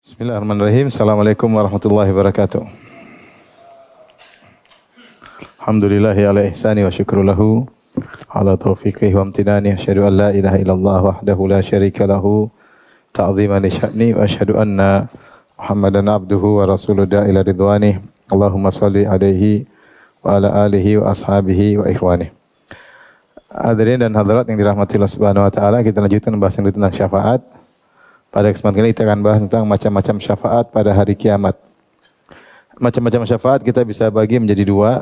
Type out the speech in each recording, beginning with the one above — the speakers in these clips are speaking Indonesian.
Bismillahirrahmanirrahim. Assalamualaikum warahmatullahi wabarakatuh. Alhamdulillahi ala ihsani wa syukru lahu ala taufiqihi wa amtinani. Asyhadu an la ilaha illallah wahdahu la syarika lahu ta'ziman li sya'ni wa asyhadu anna Muhammadan abduhu wa rasuluhu ila ridwanih. Allahumma shalli alaihi wa ala alihi wa ashabihi wa ikhwanih. Hadirin dan hadirat yang dirahmati Allah Subhanahu wa taala, kita lanjutkan pembahasan tentang syafaat. Pada kesempatan kali kita akan bahas tentang macam-macam syafaat pada hari kiamat. Macam-macam syafaat kita bisa bagi menjadi dua.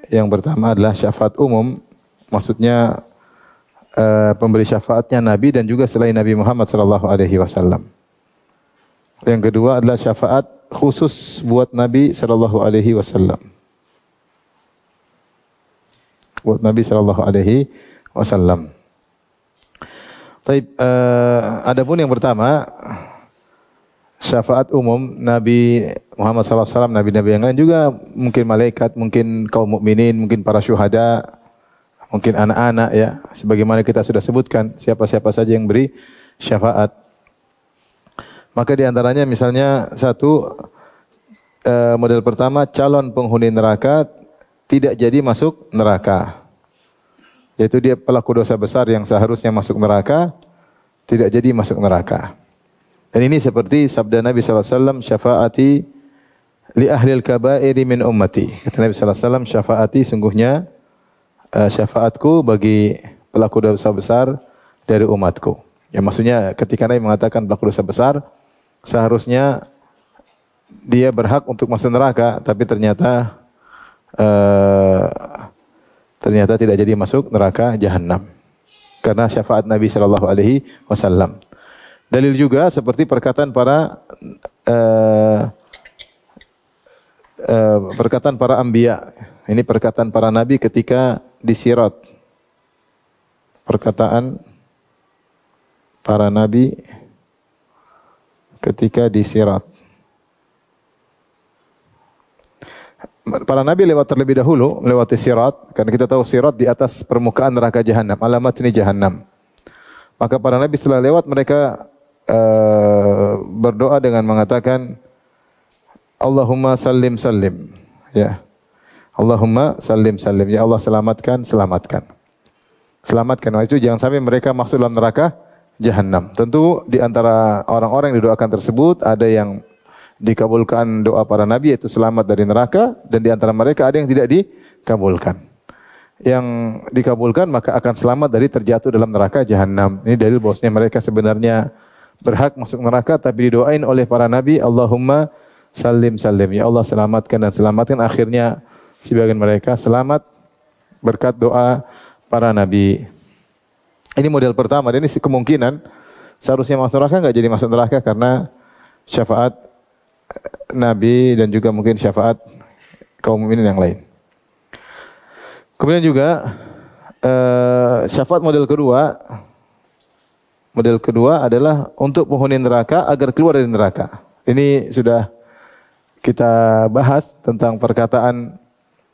Yang pertama adalah syafaat umum, maksudnya pemberi syafaatnya Nabi dan juga selain Nabi Muhammad sallallahu alaihi wasallam. Yang kedua adalah syafaat khusus buat Nabi sallallahu alaihi wasallam. Buat Nabi sallallahu alaihi wasallam. Baik, adapun yang pertama syafaat umum Nabi Muhammad SAW, nabi-nabi yang lain juga, mungkin malaikat, mungkin kaum mukminin, mungkin para syuhada, mungkin anak-anak ya, sebagaimana kita sudah sebutkan siapa-siapa saja yang beri syafaat. Maka di antaranya misalnya satu, model pertama, calon penghuni neraka tidak jadi masuk neraka. Yaitu dia pelaku dosa besar yang seharusnya masuk neraka, tidak jadi masuk neraka. Dan ini seperti sabda Nabi SAW, syafaati li ahlil kabairi min ummati. Kata Nabi SAW, syafaati sungguhnya syafaatku bagi pelaku dosa besar dari umatku. Ya, maksudnya ketika Nabi mengatakan pelaku dosa besar, seharusnya dia berhak untuk masuk neraka, tapi ternyata tidak jadi masuk neraka jahanam karena syafaat Nabi sallallahu alaihi wasallam. Dalil juga seperti perkataan para anbiya. Ini perkataan para nabi ketika di Sirat. Perkataan para nabi ketika di Sirat. Para nabi lewat terlebih dahulu, melewati sirat, karena kita tahu sirat di atas permukaan neraka jahanam, alamat ini jahanam. Maka para nabi setelah lewat, mereka berdoa dengan mengatakan, Allahumma sallim sallim. Ya. Allahumma sallim sallim. Ya Allah, selamatkan, selamatkan. Selamatkan. Itu jangan sampai mereka masuk dalam neraka jahanam. Tentu di antara orang-orang yang didoakan tersebut ada yang dikabulkan doa para nabi, yaitu selamat dari neraka, dan di antara mereka ada yang tidak dikabulkan. Yang dikabulkan maka akan selamat dari terjatuh dalam neraka jahanam. Ini dalil bahwasanya mereka sebenarnya berhak masuk neraka, tapi didoain oleh para nabi, Allahumma sallim sallim. Ya Allah, selamatkan dan selamatkan. Akhirnya sebagian mereka selamat berkat doa para nabi. Ini model pertama, dan ini kemungkinan seharusnya masuk neraka enggak jadi masuk neraka karena syafaat Nabi dan juga mungkin syafaat kaum mukminin yang lain. Kemudian juga syafaat model kedua adalah untuk penghuni neraka agar keluar dari neraka. Ini sudah kita bahas tentang perkataan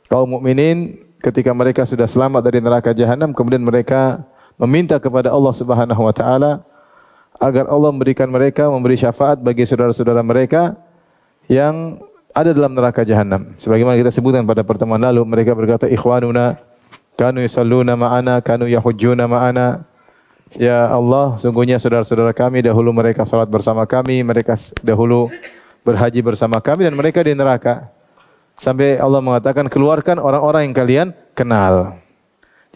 kaum mukminin ketika mereka sudah selamat dari neraka jahanam, kemudian mereka meminta kepada Allah Subhanahu wa taala agar Allah memberi syafaat bagi saudara-saudara mereka yang ada dalam neraka jahanam. Sebagaimana kita sebutkan pada pertemuan lalu, mereka berkata, ikhwanuna kanu yusalluna ma'ana, kanu yahujjuna ma'ana. Ya Allah, sungguhnya saudara-saudara kami dahulu mereka salat bersama kami, mereka dahulu berhaji bersama kami, dan mereka di neraka. Sampai Allah mengatakan, keluarkan orang-orang yang kalian kenal.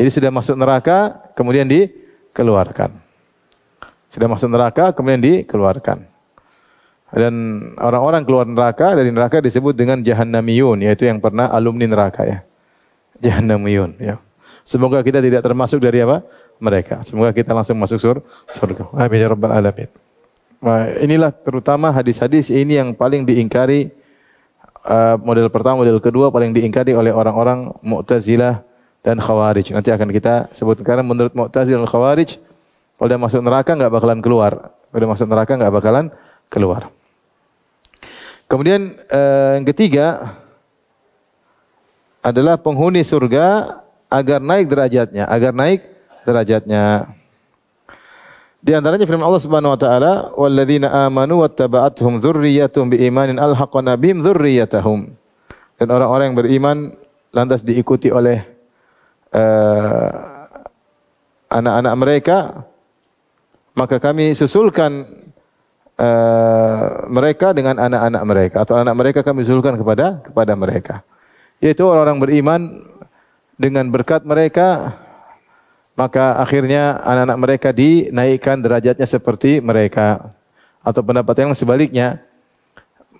Jadi sudah masuk neraka, kemudian dikeluarkan. Sudah masuk neraka, kemudian dikeluarkan. Dan orang-orang keluar neraka, dari neraka disebut dengan jahannamiyun, yaitu yang pernah alumni neraka ya. Jahannamiyun ya. Semoga kita tidak termasuk dari apa? Mereka. Semoga kita langsung masuk surga. Amin ya rabbal alamin. Nah, inilah terutama hadis-hadis ini yang paling diingkari, model pertama, model kedua paling diingkari oleh orang-orang Mu'tazilah dan Khawarij. Nanti akan kita sebutkan, karena menurut Mu'tazilah dan Khawarij, kalau dia masuk neraka enggak bakalan keluar. Kalau dia masuk neraka enggak bakalan keluar. Kemudian yang ketiga adalah penghuni surga agar naik derajatnya, Di antaranya firman Allah Subhanahu wa taala, "Walladzina amanu wattaba'athum dzurriyyatuhum biimanin alhaqna bihim dzurriyyatahum." Dan orang-orang yang beriman lantas diikuti oleh anak-anak mereka, maka kami susulkan mereka dengan anak-anak mereka, atau anak mereka kami susulkan kepada mereka. Yaitu orang-orang beriman dengan berkat mereka, maka akhirnya anak-anak mereka dinaikkan derajatnya seperti mereka. Atau pendapat yang sebaliknya,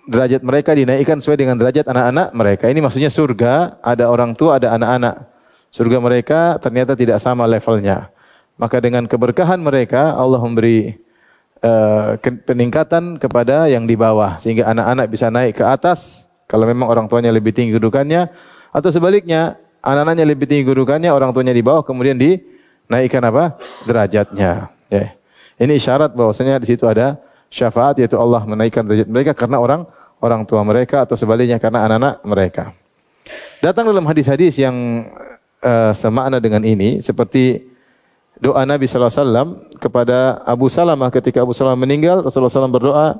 derajat mereka dinaikkan sesuai dengan derajat anak-anak mereka. Ini maksudnya surga, ada orang tua, ada anak-anak. Surga mereka ternyata tidak sama levelnya. Maka dengan keberkahan mereka, Allah memberi peningkatan kepada yang di bawah. Sehingga anak-anak bisa naik ke atas, kalau memang orang tuanya lebih tinggi kedudukannya. Atau sebaliknya, anak-anaknya lebih tinggi kedudukannya, orang tuanya di bawah, kemudian naikkan apa? Derajatnya. Ya. Ini isyarat bahwasanya di situ ada syafaat, yaitu Allah menaikkan derajat mereka karena orang tua mereka, atau sebaliknya karena anak-anak mereka. Datang dalam hadis-hadis yang semakna dengan ini, seperti doa Nabi sallallahu alaihi wasallam kepada Abu Salamah ketika Abu Salamah meninggal. Rasulullah SAW berdoa,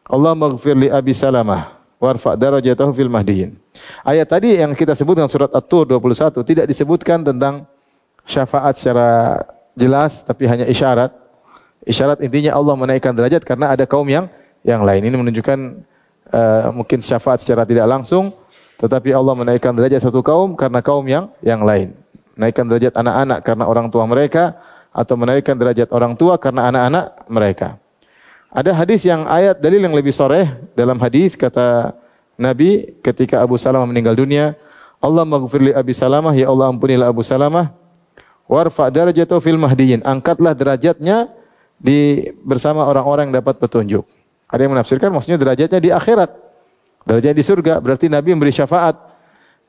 "Allahumma ighfir li Abi Salamah warfa' darajatahu fil mahdiyin." Ayat tadi yang kita sebut dalam surat At-Tur 21 tidak disebutkan tentang syafaat secara jelas, tapi hanya isyarat. Isyarat intinya Allah menaikkan derajat karena ada kaum yang lain. Ini menunjukkan mungkin syafaat secara tidak langsung, tetapi Allah menaikkan derajat satu kaum karena kaum yang lain. Menaikkan derajat anak-anak karena orang tua mereka, atau menaikkan derajat orang tua karena anak-anak mereka. Ada hadis yang ayat dalil yang lebih sharih. Dalam hadis kata Nabi ketika Abu Salamah meninggal dunia, "Allahumma ighfir li Abi Salamah, ya Allah ampunilah Abu Salamah, warfa' darajatahu fil mahdiyin." Angkatlah derajatnya bersama orang-orang yang dapat petunjuk. Ada yang menafsirkan maksudnya derajatnya di akhirat. Derajatnya di surga, berarti Nabi memberi syafaat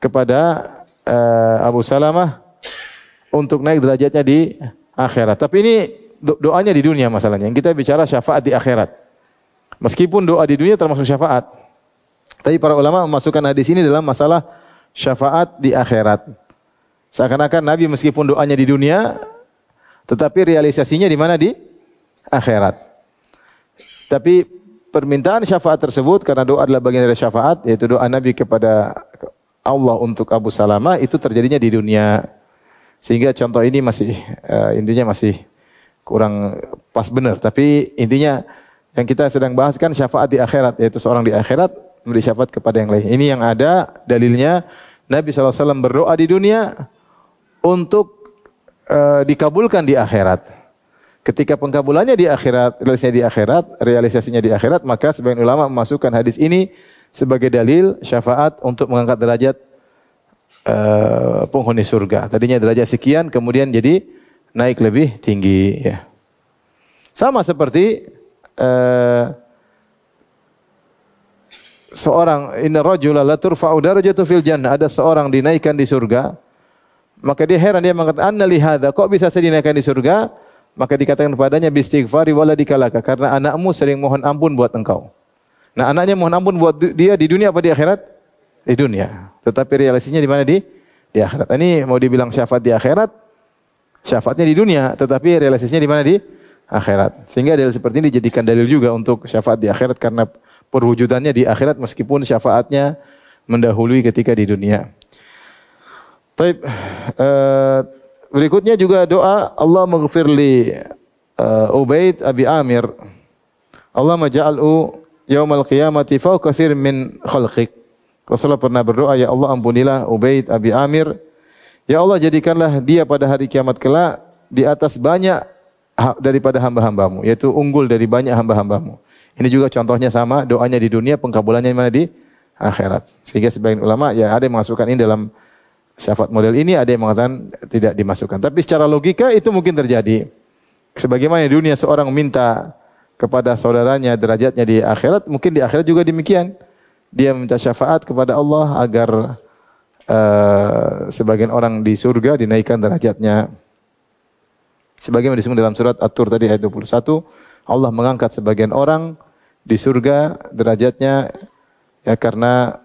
kepada Abu Salamah untuk naik derajatnya di akhirat. Tapi ini doanya di dunia masalahnya. Yang kita bicara syafaat di akhirat. Meskipun doa di dunia termasuk syafaat, tapi para ulama memasukkan hadis ini dalam masalah syafaat di akhirat. Seakan-akan Nabi meskipun doanya di dunia, tetapi realisasinya di mana? Di akhirat. Tapi permintaan syafaat tersebut, karena doa adalah bagian dari syafaat, yaitu doa Nabi kepada Allah untuk Abu Salamah, itu terjadinya di dunia. Sehingga contoh ini masih intinya masih kurang pas benar. Tapi intinya yang kita sedang bahas kan syafaat di akhirat, yaitu seorang di akhirat memberi syafaat kepada yang lain. Ini yang ada dalilnya. Nabi SAW berdoa di dunia untuk dikabulkan di akhirat. Ketika pengkabulannya di akhirat, realisasinya di akhirat, maka sebagian ulama memasukkan hadis ini sebagai dalil syafaat untuk mengangkat derajat penghuni surga. Tadinya derajat sekian, kemudian jadi naik lebih tinggi. Ya. Sama seperti seorang, inna rajula la turfa'u darajatu fil jannah, ada seorang dinaikkan di surga, maka dia heran, dia mengatakan, anna li hadza, kok bisa saya dinaikkan di surga? Maka dikatakan kepadanya, bistighfari waladikalaka, karena anakmu sering mohon ampun buat engkau. Nah, anaknya mohon ampun buat dia di dunia apa di akhirat? Di dunia. Tetapi realisasinya di mana? Di akhirat. Ini mau dibilang syafaat di akhirat, syafaatnya di dunia, tetapi realisasinya di mana? Di akhirat. Sehingga dalil seperti ini dijadikan dalil juga untuk syafaat di akhirat, karena perwujudannya di akhirat meskipun syafaatnya mendahului ketika di dunia. Baik, berikutnya juga doa Allah maghfir li Ubaid Abi Amir. Allah maj'al'u yaumal qiyamati fawqa katsir min khalqik. Rasulullah pernah berdoa, ya Allah ampunilah Ubaid Abi Amir. Ya Allah jadikanlah dia pada hari kiamat kelak di atas banyak daripada hamba-hambamu, yaitu unggul dari banyak hamba-hambamu. Ini juga contohnya sama, doanya di dunia, pengkabulannya di mana? Di akhirat. Sehingga sebagian ulama ya ada yang masukkan ini dalam syafaat model ini, ada yang mengatakan tidak dimasukkan. Tapi secara logika itu mungkin terjadi. Sebagaimana di dunia seorang minta kepada saudaranya derajatnya di akhirat, mungkin di akhirat juga demikian. Dia meminta syafaat kepada Allah agar sebagian orang di surga dinaikkan derajatnya. Sebagaimana disebut dalam surat At-Tur tadi ayat 21, Allah mengangkat sebagian orang di surga derajatnya ya karena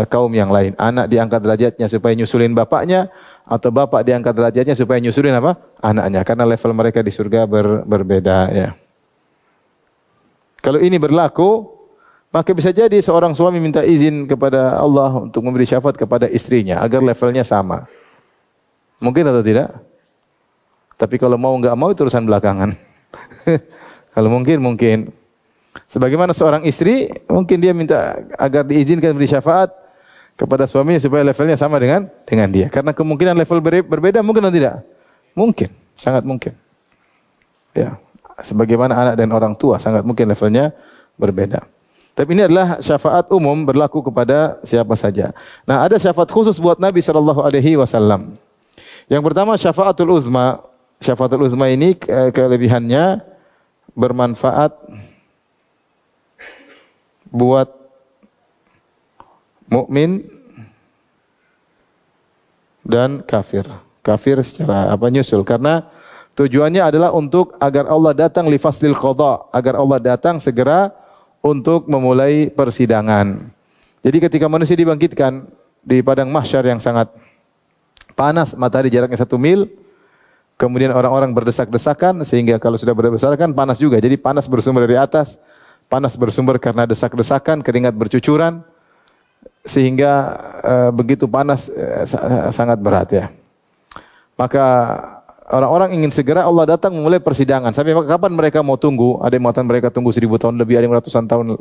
kaum yang lain. Anak diangkat derajatnya supaya nyusulin bapaknya, atau bapak diangkat derajatnya supaya nyusulin apa? Anaknya. Karena level mereka di surga berbeda ya. Kalau ini berlaku, maka bisa jadi seorang suami minta izin kepada Allah untuk memberi syafaat kepada istrinya agar levelnya sama. Mungkin atau tidak? Tapi kalau mau enggak mau itu urusan belakangan. Kalau mungkin. Sebagaimana seorang istri, mungkin dia minta agar diizinkan beri syafaat kepada suaminya supaya levelnya sama dengan dia. Karena kemungkinan level berbeda mungkin atau tidak? Mungkin, sangat mungkin. Ya, sebagaimana anak dan orang tua sangat mungkin levelnya berbeda. Tapi ini adalah syafaat umum berlaku kepada siapa saja. Nah, ada syafaat khusus buat Nabi sallallahu alaihi wasallam. Yang pertama syafaatul uzma. Syafaatul uzma ini kelebihannya bermanfaat buat mukmin dan kafir. Kafir secara nyusul, karena tujuannya adalah untuk agar Allah datang li faslil qada, agar Allah datang segera untuk memulai persidangan. Jadi ketika manusia dibangkitkan di padang mahsyar yang sangat panas, matahari jaraknya 1 mil, kemudian orang-orang berdesak-desakan, sehingga kalau sudah berdesak-desakan panas juga. Jadi panas bersumber dari atas, panas bersumber karena desak-desakan, keringat bercucuran, sehingga begitu panas sangat berat ya. Maka orang-orang ingin segera Allah datang memulai persidangan. Sampai kapan mereka mau tunggu? Ada yang mengatakan mereka tunggu 1000 tahun lebih, ada yang ratusan tahun.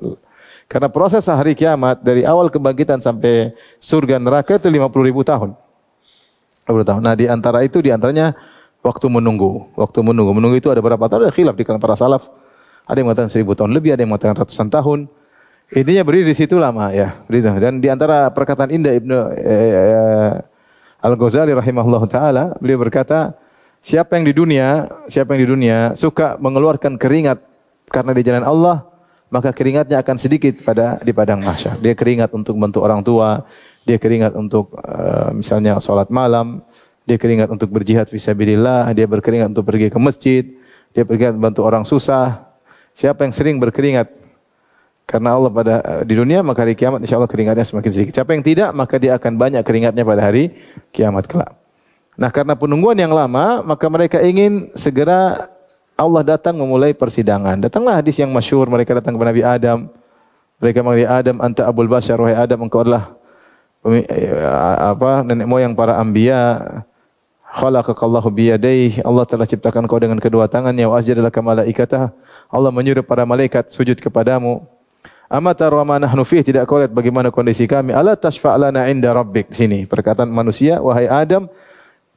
Karena proses hari kiamat dari awal kebangkitan sampai surga neraka itu 50.000 tahun. 50 tahun. Nah, di antaranya waktu menunggu. Menunggu itu ada berapa tahun? Ada khilaf di kalangan para salaf. Ada yang mengatakan 1000 tahun lebih, ada yang mengatakan ratusan tahun. Intinya berdiri di situ lama ya. Dan di antara perkataan indah Ibnu Al-Ghazali rahimahullah taala, beliau berkata, siapa yang di dunia suka mengeluarkan keringat karena di jalan Allah, maka keringatnya akan sedikit di padang mahsyar. Dia keringat untuk membantu orang tua, dia keringat untuk misalnya salat malam, dia keringat untuk berjihad fisabilillah, dia berkeringat untuk pergi ke masjid, dia berkeringat membantu orang susah. Siapa yang sering berkeringat karena Allah di dunia, maka hari kiamat insyaallah keringatnya semakin sedikit. Siapa yang tidak, maka dia akan banyak keringatnya pada hari kiamat kelak. Nah, karena penungguan yang lama, maka mereka ingin segera Allah datang memulai persidangan. Datanglah hadis yang masyhur, mereka datang kepada Nabi Adam. Mereka memanggil Adam, anta abul bashar, wahai Adam, engkau adalah nenek moyang para anbiya. Khalaqakallahu biyadayhi, Allah telah ciptakan kau dengan kedua tangannya, wa asjadalaka malaikatah, Allah menyuruh para malaikat sujud kepadamu. Amata ma nahnu fih, tidak kau lihat bagaimana kondisi kami? Ala tashfa' lana inda rabbik. Sini perkataan manusia, wahai Adam,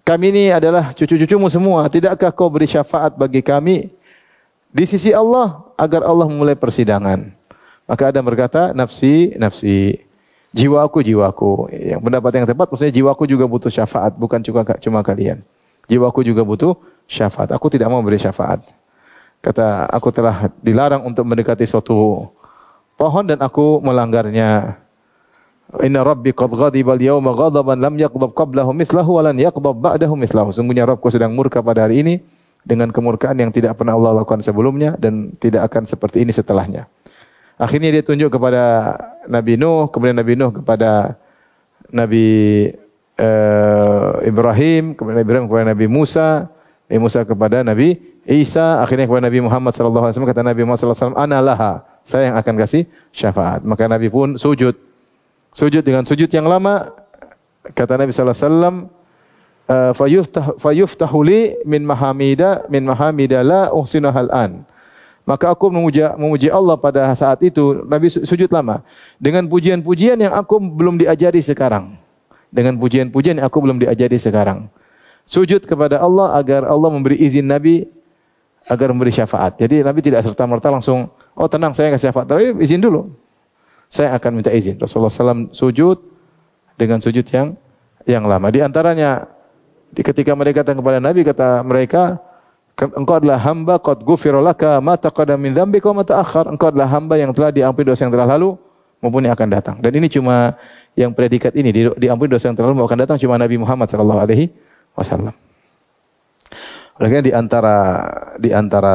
kami ini adalah cucu-cucumu semua, tidakkah kau beri syafaat bagi kami di sisi Allah agar Allah memulai persidangan? Maka Adam berkata, nafsi, nafsi. Jiwaku. Yang pendapat yang tepat maksudnya jiwaku juga butuh syafaat, bukan cuma kalian. Jiwaku juga butuh syafaat. Aku tidak mau beri syafaat. Kata, aku telah dilarang untuk mendekati suatu pohon dan aku melanggarnya. Inna rabbi qad ghadiba al-yawma ghadaban lam yaghdab qablahu mithlahu wa lan yaghdab ba'dahu mithlahu. Sungguhnya Rabbku sedang murka pada hari ini dengan kemurkaan yang tidak pernah Allah lakukan sebelumnya dan tidak akan seperti ini setelahnya. Akhirnya dia tunjuk kepada Nabi Nuh, kemudian Nabi Nuh kepada Nabi Ibrahim, kemudian Nabi Ibrahim kepada Nabi Musa, Nabi Musa kepada Nabi Isa, akhirnya kepada Nabi Muhammad sallallahu alaihi wasallam. Kata Nabi Muhammad sallallahu alaihi wasallam, "Ana laha." Saya yang akan kasih syafaat. Maka Nabi pun sujud. Sujud dengan sujud yang lama. Kata Nabi sallallahu alaihi wasallam, "Fayuftahu li min mahamida la uhsinuhal an." Maka aku memuji Allah pada saat itu. Nabi sujud lama. Dengan pujian-pujian yang aku belum diajari sekarang. Sujud kepada Allah agar Allah memberi izin Nabi agar memberi syafaat. Jadi Nabi tidak serta-merta langsung, oh tenang saya kasih syafaat. Tapi izin dulu. Saya akan minta izin. Rasulullah SAW sujud dengan sujud yang lama. Di antaranya, ketika mereka datang kepada Nabi, kata mereka, engkau adalah hamba qad ghufira laka ma taqaddama min dzambika wa ma ta'akhkhar. Engkau adalah hamba yang telah diampuni dosa yang telah lalu maupun yang akan datang. Dan ini cuma yang predikat ini diampuni dosa yang telah lalu maupun akan datang cuma Nabi Muhammad sallallahu alaihi wasallam. Oleh karena di antara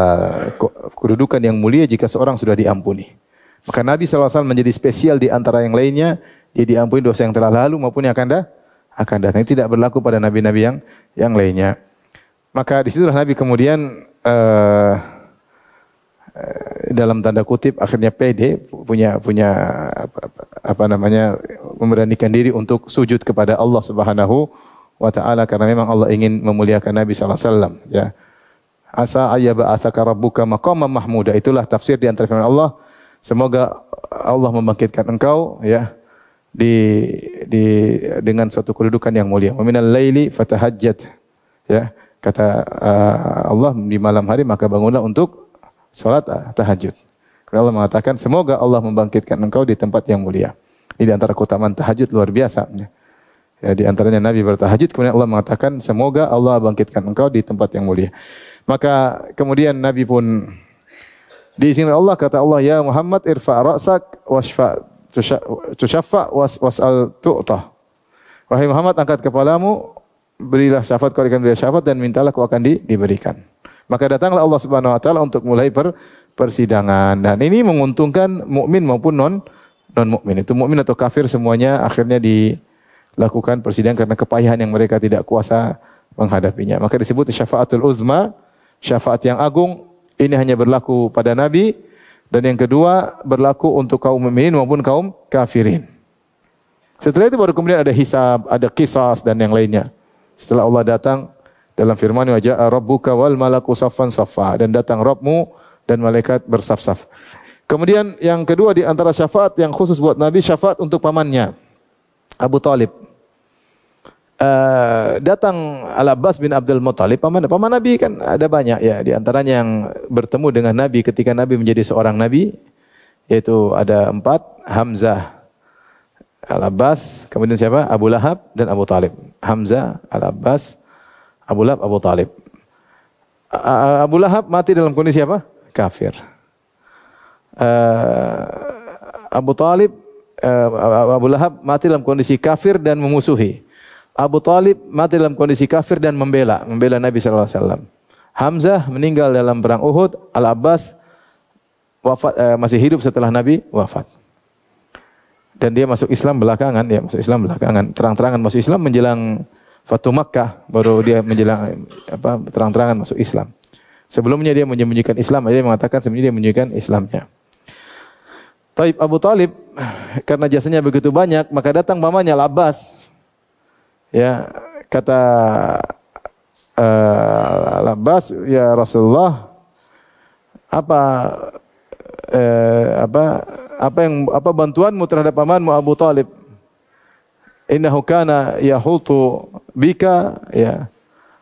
kedudukan yang mulia jika seorang sudah diampuni. Maka Nabi sallallahu alaihi wasallam menjadi spesial di antara yang lainnya dia diampuni dosa yang telah lalu maupun yang akan datang. Ini tidak berlaku pada nabi-nabi yang lainnya. Maka disitulah Nabi kemudian dalam tanda kutip akhirnya pede, punya apa namanya, memberanikan diri untuk sujud kepada Allah Subhanahu wa taala karena memang Allah ingin memuliakan Nabi sallallahu alaihi wasallam, ya. Asa ayyaba'atsaka rabbuka maqaman mahmuda, itulah tafsir di antara firman Allah, semoga Allah membangkitkan engkau, ya, dengan suatu kedudukan yang mulia. Wa minal laili fatahajjat, ya. Kata Allah, di malam hari maka bangunlah untuk salat tahajud. Karena Allah mengatakan semoga Allah membangkitkan engkau di tempat yang mulia. Ini di antara keutamaan tahajud luar biasa. Ya, di antaranya Nabi bertahajud, kemudian Allah mengatakan semoga Allah bangkitkan engkau di tempat yang mulia. Maka kemudian Nabi pun diizinkan Allah, kata Allah, ya Muhammad irfa' ra'sak washfa' tushaffa' was'al tu'tah. Wahai Muhammad, angkat kepalamu, berilah syafaat, kau akan beri syafaat, dan mintalah kau akan diberikan. Maka datanglah Allah Subhanahu wa taala untuk mulai persidangan, dan ini menguntungkan mukmin maupun non mukmin. Itu mukmin atau kafir semuanya akhirnya dilakukan persidangan karena kepayahan yang mereka tidak kuasa menghadapinya. Maka disebut syafaatul uzma, syafaat yang agung. Ini hanya berlaku pada Nabi, dan yang kedua berlaku untuk kaum mukminin maupun kaum kafirin. Setelah itu baru kemudian ada hisab, ada qisas dan yang lainnya. Setelah Allah datang dalam firman, wa ja'a rabbuka wal malaku saffan saffa, dan datang Rabbmu dan malaikat bersaf-saf. Kemudian yang kedua di antara syafaat yang khusus buat Nabi, syafaat untuk pamannya Abu Talib. Datang Al-Abbas bin Abdul Muttalib, paman Nabi kan ada banyak, ya. Di antaranya yang bertemu dengan Nabi ketika Nabi menjadi seorang Nabi, yaitu ada 4, Hamzah, Al-Abbas, kemudian siapa? Abu Lahab dan Abu Talib. Hamzah, Al-Abbas, Abu Lahab, Abu Talib. Abu Lahab mati dalam kondisi apa? Kafir. Abu Talib, Abu Lahab mati dalam kondisi kafir dan memusuhi. Abu Talib mati dalam kondisi kafir dan membela Nabi sallallahu alaihi wasallam. Hamzah meninggal dalam perang Uhud. Al-Abbas wafat, masih hidup setelah Nabi wafat. Dan dia masuk Islam belakangan, terang-terangan masuk Islam menjelang Fatu Makkah, baru dia menjelang terang-terangan masuk Islam. Sebelumnya dia menyembunyikan Islam, dia mengatakan sebenarnya dia menyembunyikan Islamnya. Taib Abu Talib karena jasanya begitu banyak, maka datang pamannya Al-Abbas. Ya, kata Al-Abbas, ya Rasulullah, apa bantuanmu terhadap pamanmu Abu Talib? Innahu kana yahultu bika, ya,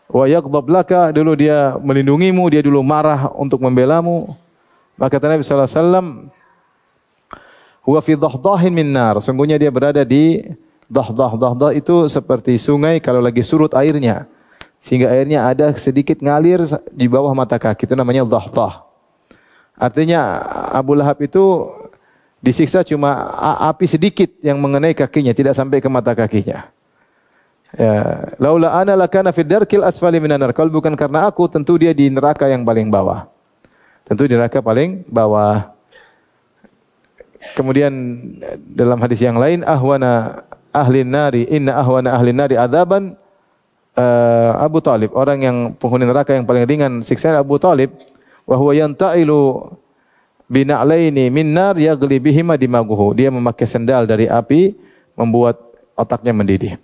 wa yaghdab laka, dulu dia melindungimu, dia dulu marah untuk membelamu. Maka kata Nabi sallallahu alaihi wasallam, huwa fi dahdahin min nar, sungguhnya dia berada di dahdah itu seperti sungai kalau lagi surut airnya, sehingga airnya ada sedikit ngalir di bawah mata kaki, itu namanya dahdah. Artinya Abu Lahab itu disiksa cuma api sedikit yang mengenai kakinya, tidak sampai ke mata kakinya. Ya, laula ana lakana fid darkil asfali minan nar, kalau bukan karena aku tentu dia di neraka yang paling bawah. Tentu di neraka paling bawah. Kemudian dalam hadis yang lain, ahwana ahli nari, inna ahwana ahli nari adaban Abu Talib, orang yang penghuni neraka yang paling ringan siksaan Abu Talib, wa huwa yantailu bina'laini min nar yaghli bihima dimaguhu, dia memakai sendal dari api membuat otaknya mendidih.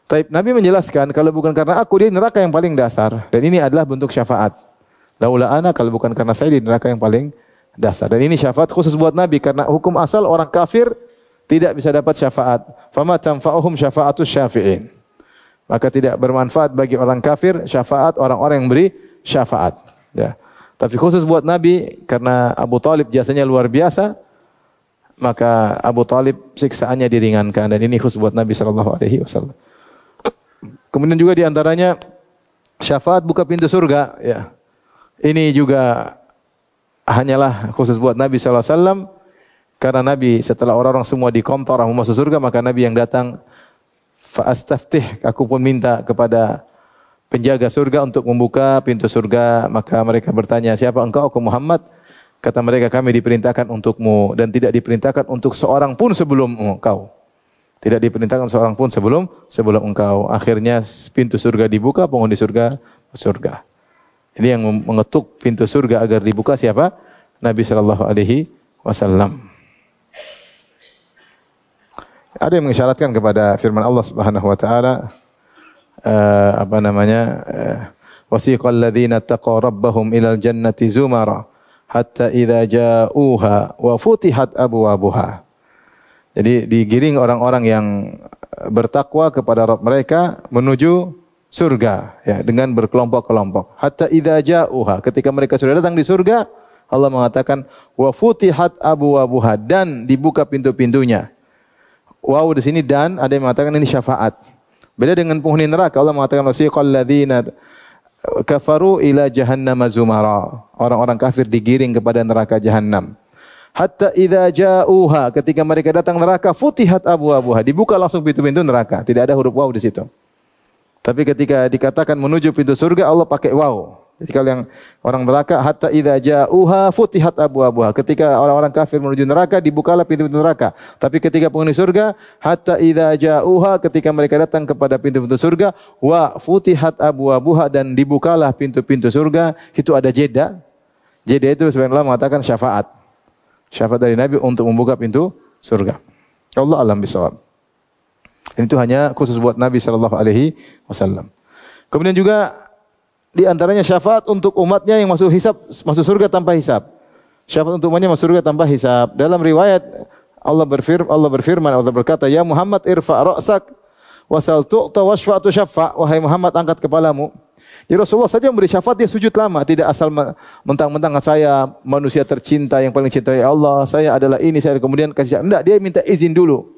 Taib Nabi menjelaskan kalau bukan karena aku dia neraka yang paling dasar, dan ini adalah bentuk syafaat. Laula ana, kalau bukan karena saya di neraka yang paling dasar. Dan ini syafaat khusus buat Nabi karena hukum asal orang kafir tidak bisa dapat syafaat. Fama tanfa'uhum syafa'atus syafi'in. Maka tidak bermanfaat bagi orang kafir syafaat orang-orang yang beri syafaat. Ya. Tapi khusus buat Nabi karena Abu Talib jasanya luar biasa, maka Abu Talib siksaannya diringankan, dan ini khusus buat Nabi sallallahu alaihi wasallam. Kemudian juga di antaranya syafaat buka pintu surga, ya. Ini juga hanyalah khusus buat Nabi sallallahu alaihi wasallam. Karena Nabi setelah orang-orang semua di kontor mau masuk surga, maka Nabi yang datang, fa astaftih, aku pun minta kepada penjaga surga untuk membuka pintu surga. Maka mereka bertanya, siapa engkau? Aku Muhammad. Kata mereka, kami diperintahkan untukmu dan tidak diperintahkan untuk seorang pun sebelum engkau. Tidak diperintahkan seorang pun sebelum engkau. Akhirnya pintu surga dibuka, penghuni surga surga. Jadi yang mengetuk pintu surga agar dibuka siapa? Nabi sallallahu alaihi wasallam. Ada yang mengisyaratkan kepada firman Allah Subhanahu wa taala wasiqal ladzina taqaw rabbahum ilal jannati zumara hatta idza ja'uha wa futihat abwabuha. Jadi digiring orang-orang yang bertakwa kepada Rabb mereka menuju surga ya dengan berkelompok-kelompok. Hatta idza ja'uha, ketika mereka sudah datang di surga, Allah mengatakan wa futihat abwabuha, dan dibuka pintu-pintunya. Wow, di sini dan ada yang mengatakan ini syafaat. Beda dengan penghuni neraka, Allah mengatakan wasiqal ladzina kafaru ila jahannam zumara. Orang-orang kafir digiring kepada neraka jahanam. Hatta idza ja'uha, ketika mereka datang neraka, futihat abwabuha, dibuka langsung pintu-pintu neraka. Tidak ada huruf waw di situ. Tapi ketika dikatakan menuju pintu surga, Allah pakai waw. Jadi kalau yang orang neraka, hatta idza ja'uha futihat abwabuha, ketika orang-orang kafir menuju neraka, dibukalah pintu-pintu neraka. Tapi ketika penghuni surga, hatta idza ja'uha, ketika mereka datang kepada pintu-pintu surga, wa futihat abwabuha, dan dibukalah pintu-pintu surga. Itu ada jeda. Jeda itu sebenarnya Allah mengatakan syafaat. Syafaat dari Nabi untuk membuka pintu surga. Allah alam bisawab. Itu hanya khusus buat Nabi sallallahu alaihi wasallam. Kemudian juga di antaranya syafaat untuk umatnya yang masuk surga tanpa hisab. Syafaat untuk umatnya masuk surga tanpa hisab. Dalam riwayat Allah berfirman, Allah berkata, "Ya Muhammad irfa' ra'sak wasal tu'ta washfa'tu syaffa." Wahai Muhammad, angkat kepalamu. Ya Rasulullah saja memberi syafaat, dia sujud lama, tidak asal mentang-mentang saya manusia tercinta yang paling cintai Allah, saya adalah ini, saya kemudian kasih syafaat. Enggak, dia minta izin dulu.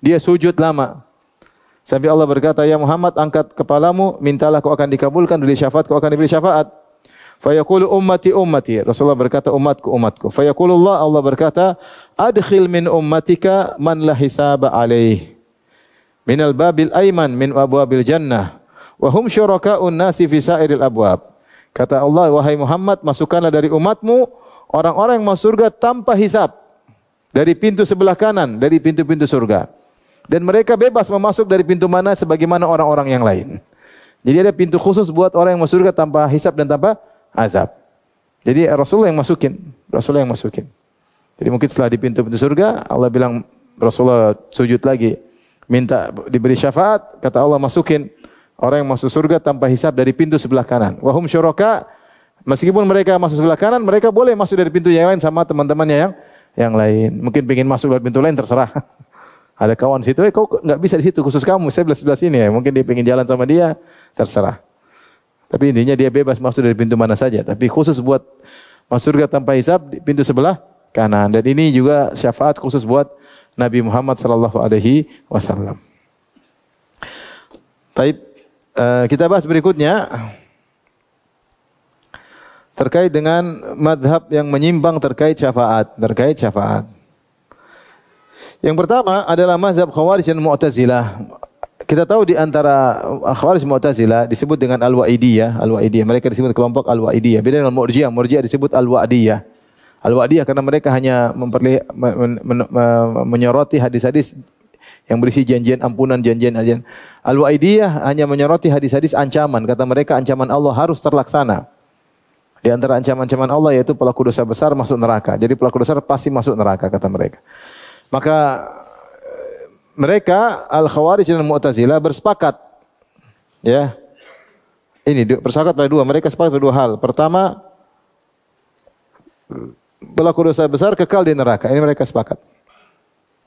Dia sujud lama. Sampai Allah berkata, "Ya Muhammad, angkat kepalamu, mintalah kau akan dikabulkan, beri syafaat kau akan diberi syafaat." Fayaqulu ummati ummati. Rasulullah berkata, umatku umatku. Fayaqulullah, Allah berkata, "Adkhil min ummatika man la hisaba alaih. Minal babil aiman min abwabil jannah. Wa hum syuraka'un nasi fi sa'iril abwab." Kata Allah, wahai Muhammad, masukkanlah dari umatmu orang-orang yang masuk surga tanpa hisab. Dari pintu sebelah kanan, dari pintu-pintu surga. Dan mereka bebas memasuk dari pintu mana sebagaimana orang-orang yang lain. Jadi ada pintu khusus buat orang yang masuk surga tanpa hisab dan tanpa azab. Jadi Rasulullah yang masukin. Jadi mungkin setelah di pintu-pintu surga, Allah bilang, Rasulullah sujud lagi, minta diberi syafaat, kata Allah masukin orang yang masuk surga tanpa hisab dari pintu sebelah kanan. Wahum syuraka, meskipun mereka masuk sebelah kanan, mereka boleh masuk dari pintu yang lain sama teman-temannya yang lain. Mungkin pengen masuk dari pintu lain, terserah. Ada kawan situ, kau nggak bisa di situ, khusus kamu, saya sebelah sini ya. Mungkin dia pengen jalan sama dia, terserah. Tapi intinya dia bebas masuk dari pintu mana saja. Tapi khusus buat masuk surga tanpa hisab di pintu sebelah kanan. Dan ini juga syafaat khusus buat Nabi Muhammad sallallahu alaihi wasallam. Baik, kita bahas berikutnya terkait dengan madhab yang menyimpang terkait syafaat. Yang pertama adalah mazhab Khawarij dan Mu'tazilah. Kita tahu di antara Khawarij Mu'tazilah disebut dengan Al-Wa'idiyah. Mereka disebut kelompok Al-Wa'idiyah. Beda dengan Murji'ah. Murji'ah disebut Al-Wa'diyah. Al-Wa'diyah karena mereka hanya menyoroti hadis-hadis yang berisi janjian ampunan, janjian. Al-Wa'idiyah hanya menyoroti hadis-hadis ancaman. Kata mereka ancaman Allah harus terlaksana. Di antara ancaman-ancaman Allah yaitu pelaku dosa besar masuk neraka. Jadi pelaku dosa pasti masuk neraka kata mereka. Maka mereka Al-Khawarij dan Mu'tazilah bersepakat. Ya. Ini bersepakat pada dua, mereka sepakat pada dua hal. Pertama, pelaku dosa besar kekal di neraka. Ini mereka sepakat.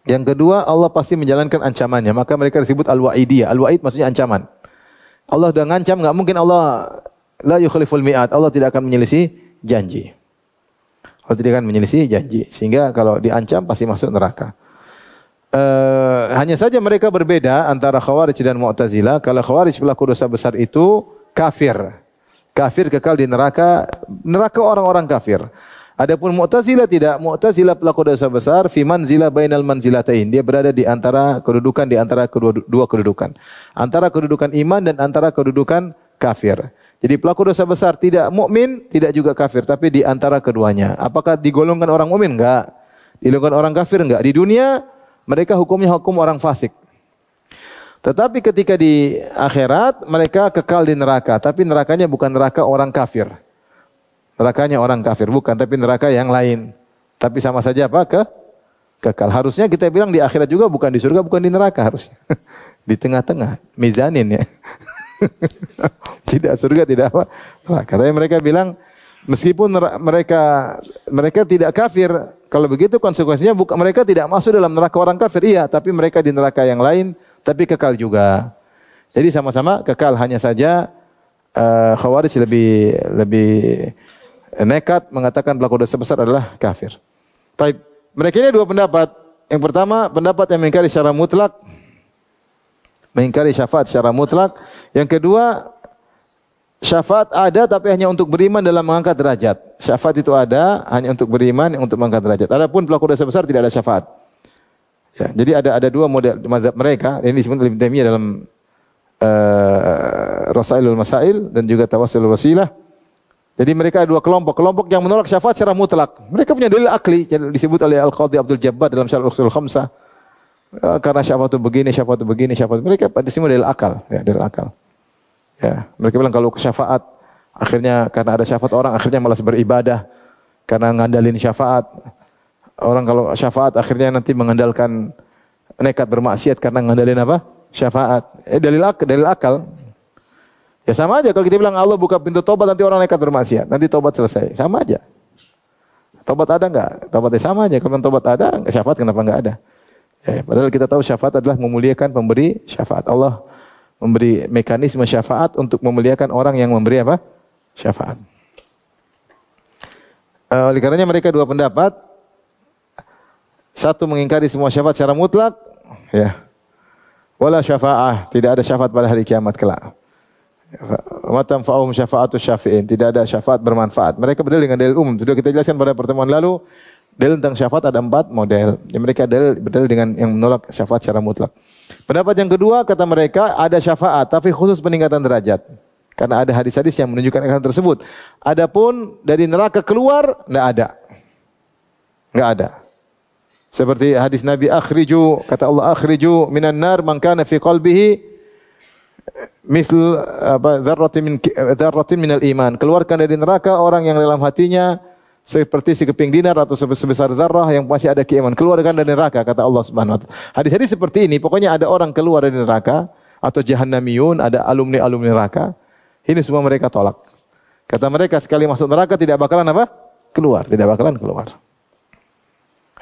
Yang kedua, Allah pasti menjalankan ancamannya. Maka mereka disebut Al-Wa'idiyah. Al-Wa'id maksudnya ancaman. Allah sudah ngancam, enggak mungkin Allah la yukhliful mi'ad. Allah tidak akan menyelisih janji. Allah tidak akan menyelisih janji. Sehingga kalau diancam pasti masuk neraka. Hanya saja mereka berbeda antara Khawarij dan Mu'tazilah. Kalau Khawarij pelaku dosa besar itu kafir. Kafir kekal di neraka. Neraka orang-orang kafir. Adapun Mu'tazilah tidak. Mu'tazilah pelaku dosa besar fi manzilah bainal manzilatain. Dia berada di antara kedudukan dua kedudukan. Antara kedudukan iman dan antara kedudukan kafir. Jadi pelaku dosa besar tidak mukmin, tidak juga kafir, tapi di antara keduanya. Apakah digolongkan orang mukmin? Enggak. Digolongkan orang kafir? Enggak. Di dunia mereka hukumnya hukum orang fasik. Tetapi ketika di akhirat mereka kekal di neraka, tapi nerakanya bukan neraka orang kafir. Nerakanya orang kafir bukan, tapi neraka yang lain. Tapi sama saja apa? Kekal. Harusnya kita bilang di akhirat juga bukan di surga, bukan di neraka harusnya. Di tengah-tengah, mizanin ya. Tidak surga, tidak apa? Neraka. Tapi mereka bilang meskipun mereka tidak kafir, kalau begitu konsekuensinya mereka tidak masuk dalam neraka orang kafir. Iya, tapi mereka di neraka yang lain, tapi kekal juga. Jadi sama-sama kekal, hanya saja Khawarij lebih nekat mengatakan pelaku dosa besar adalah kafir. Baik, mereka ini dua pendapat. Yang pertama, pendapat yang mengingkari secara mutlak, mengingkari syafaat secara mutlak. Yang kedua, syafaat ada tapi hanya untuk beriman dalam mengangkat derajat. Syafaat itu ada hanya untuk beriman, untuk mengangkat derajat. Adapun pelaku dosa besar tidak ada syafaat. Ya, jadi ada dua model mazhab mereka. Ini disebut Ibnu Taimiyah dalam Rasailul Masail dan juga Tawassulul Wasilah. Jadi mereka dua kelompok. Kelompok yang menolak syafaat secara mutlak. Mereka punya dalil akli, disebut oleh Al-Qadhi Abdul Jabbar dalam Syarh Ushul Khamsah. Karena syafaat itu begini, syafaat itu begini, syafaat itu. Mereka pada semua dalil akal, ya, dalil akal. Ya, mereka bilang kalau syafaat akhirnya karena ada syafaat orang akhirnya malas beribadah karena ngandalin syafaat. Orang kalau syafaat akhirnya nanti mengandalkan nekat bermaksiat karena ngandalin apa? Syafaat. Dalil akal. Ya sama aja kalau kita bilang Allah buka pintu tobat nanti orang nekat bermaksiat, nanti tobat selesai. Sama aja. Tobat ada enggak? Tobatnya sama aja. Kalau tobat ada, syafaat kenapa enggak ada? Ya, padahal kita tahu syafaat adalah memuliakan pemberi syafaat. Allah memberi mekanisme syafaat untuk memuliakan orang yang memberi apa? Syafaat. Oleh karenanya mereka dua pendapat. Satu mengingkari semua syafaat secara mutlak, ya. Wala syafa'ah, tidak ada syafaat pada hari kiamat kelak. Wa tanfa'uhum syafa'atus syafi'in, tidak ada syafaat bermanfaat. Mereka berdalil dengan dalil umum. Sudah kita jelaskan pada pertemuan lalu. Dalil tentang syafaat ada 4 model. Yang mereka berdalil dengan yang menolak syafaat secara mutlak. Pendapat yang kedua, kata mereka ada syafaat, tapi khusus peningkatan derajat. Karena ada hadis-hadis yang menunjukkan hal tersebut. Adapun dari neraka keluar, tidak ada. Enggak ada. Seperti hadis Nabi, akhriju, kata Allah, akhriju minan nar man kana fi qalbihi misl dzarratin minal iman. Keluarkan dari neraka orang yang dalam hatinya seperti sekeping dinar atau sebesar zarrah yang masih ada keimanan. Keluarkan dari neraka, kata Allah Subhanahu wa taala. Hadis-hadis seperti ini, pokoknya ada orang keluar dari neraka atau jahannamiyun, ada alumni-alumni neraka. Ini semua mereka tolak. Kata mereka sekali masuk neraka tidak bakalan apa? Keluar, tidak bakalan keluar.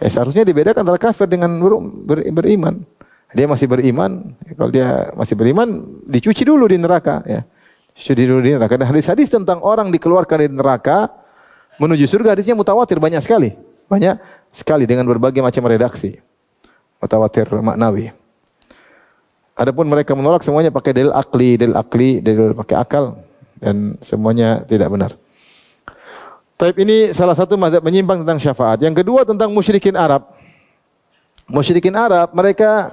Seharusnya dibedakan antara kafir dengan beriman. Dia masih beriman, kalau dia masih beriman dicuci dulu di neraka, ya. Dicuci dulu di neraka. Dan hadis-hadis tentang orang dikeluarkan dari neraka menuju surga hadisnya mutawatir banyak sekali. Banyak sekali dengan berbagai macam redaksi. Mutawatir maknawi. Adapun mereka menolak semuanya pakai dalil akli, dalil pakai akal dan semuanya tidak benar. Taib ini salah satu mazhab menyimpang tentang syafaat. Yang kedua tentang musyrikin Arab. Musyrikin Arab mereka